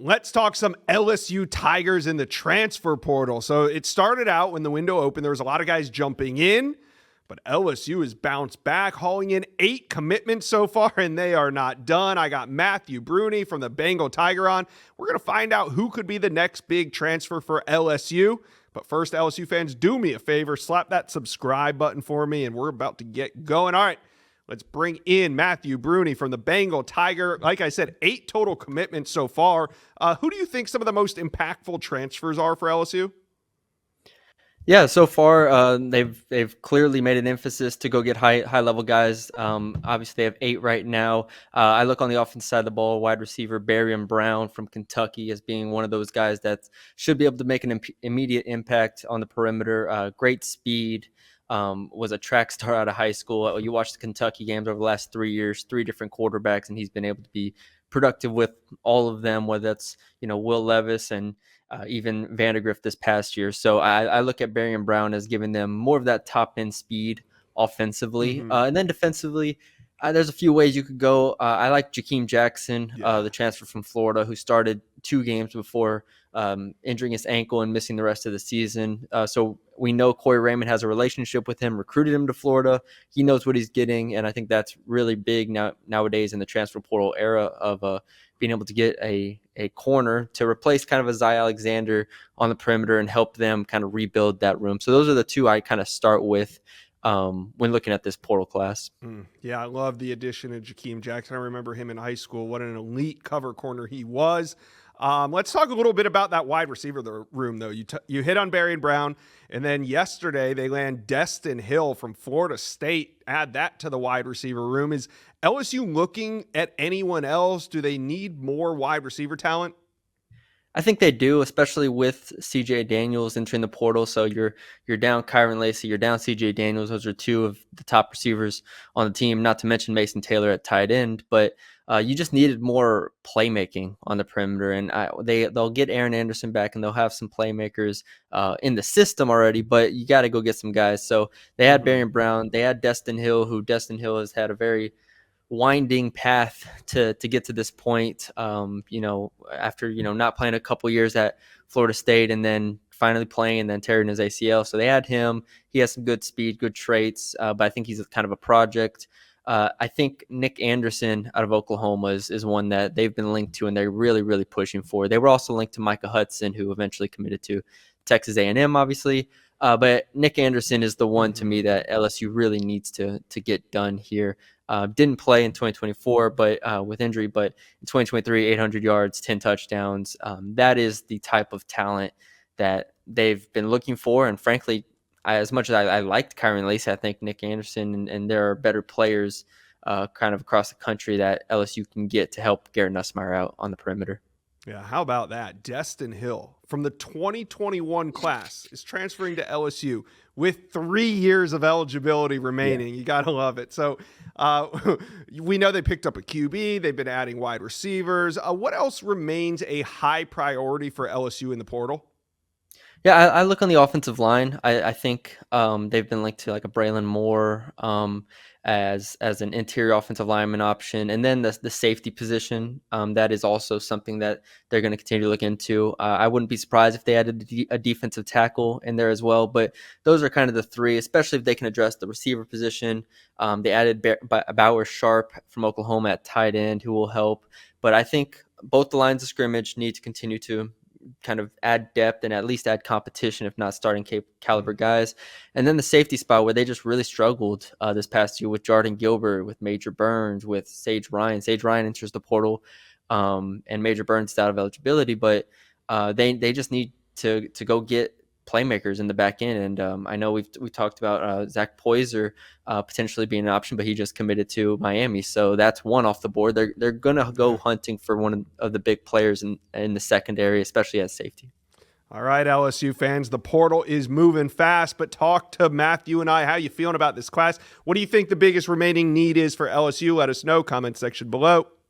let's talk some LSU Tigers in the transfer portal. So it started out when the window opened. There was a lot of guys jumping in, but LSU has bounced back, hauling in 8 commitments so far, and they are not done. I got Matthew Brune from the Bengal Tiger on. We're going to find out who could be the next big transfer for LSU. But first, LSU fans, do me a favor. Slap that subscribe button for me, and we're about to get going. All right, let's bring in Matthew Brune from the Bengal Tiger. Like I said, 8 total commitments so far. Who do you think some of the most impactful transfers are for LSU? Yeah, so far they've clearly made an emphasis to go get high level guys. Obviously, they have 8 right now. I look on the offense side of the ball, wide receiver Brune from Kentucky as being one of those guys that should be able to make an immediate impact on the perimeter. Great speed. Was a track star out of high school. You watch the Kentucky games over the last 3 years, 3 different quarterbacks, and he's been able to be productive with all of them, whether that's Will Levis and even Vandergrift this past year. So I look at Barry and Brown as giving them more of that top end speed offensively. And then defensively, there's a few ways you could go. I like Jakeem Jackson, the transfer from Florida, who started 2 games before injuring his ankle and missing the rest of the season. So we know Corey Raymond has a relationship with him, recruited him to Florida. He knows what he's getting, and I think that's really big nowadays in the transfer portal era of being able to get a corner to replace kind of a Zy Alexander on the perimeter and help them kind of rebuild that room. So those are the 2 I kind of start with when looking at this portal class. Yeah, I love the addition of Jakeem Jackson. I remember him in high school. What an elite cover corner he was. Let's talk a little bit about that wide receiver room, though. You hit on Barry and Brown, and then yesterday they land Destin Hill from Florida State. Add that to the wide receiver room. Is LSU looking at anyone else? Do they need more wide receiver talent? I think they do, especially with CJ Daniels entering the portal. So you're down Kyron Lacy, you're down CJ Daniels. Those are 2 of the top receivers on the team, not to mention Mason Taylor at tight end. But you just needed more playmaking on the perimeter, and they'll get Aaron Anderson back, and they'll have some playmakers in the system already. But you got to go get some guys. So they had Barry and Brown, they had Destin Hill, who Destin Hill has had a very winding path to get to this point. After not playing a couple years at Florida State and then finally playing and then tearing his ACL. So they had him. He has some good speed, good traits, but I think he's kind of a project. I think Nick Anderson out of Oklahoma is one that they've been linked to and they're really, really pushing for. They were also linked to Micah Hudson, who eventually committed to Texas A&M, obviously. But Nick Anderson is the one to me that LSU really needs to get done here. Didn't play in 2024, but with injury, but in 2023, 800 yards, 10 touchdowns. That is the type of talent that they've been looking for. And frankly, as much as I liked Kyron Lacy, I think Nick Anderson and there are better players kind of across the country that LSU can get to help Garrett Nussmeier out on the perimeter. Yeah, how about that? Destin Hill from the 2021 class is transferring to LSU with 3 years of eligibility remaining. Yeah. You got to love it. So we know they picked up a QB. They've been adding wide receivers. What else remains a high priority for LSU in the portal? Yeah, I look on the offensive line. I think they've been linked to like a Braylon Moore as an interior offensive lineman option. And then the safety position, that is also something that they're going to continue to look into. I wouldn't be surprised if they added a defensive tackle in there as well. But those are kind of the 3, especially if they can address the receiver position. They added Bauer Sharp from Oklahoma at tight end, who will help. But I think both the lines of scrimmage need to continue to kind of add depth and at least add competition, if not starting caliber guys. And then the safety spot where they just really struggled this past year with Jordan Gilbert, with Major Burns, with Sage Ryan. Sage Ryan enters the portal and Major Burns is out of eligibility, but they just need to go get playmakers in the back end. And I know we talked about Zach Poyser potentially being an option, but he just committed to Miami. So that's one off the board. They're going to go hunting for one of the big players in the secondary, especially at safety. All right, LSU fans, the portal is moving fast, but talk to Matthew and I. How you feeling about this class? What do you think the biggest remaining need is for LSU? Let us know. Comment section below.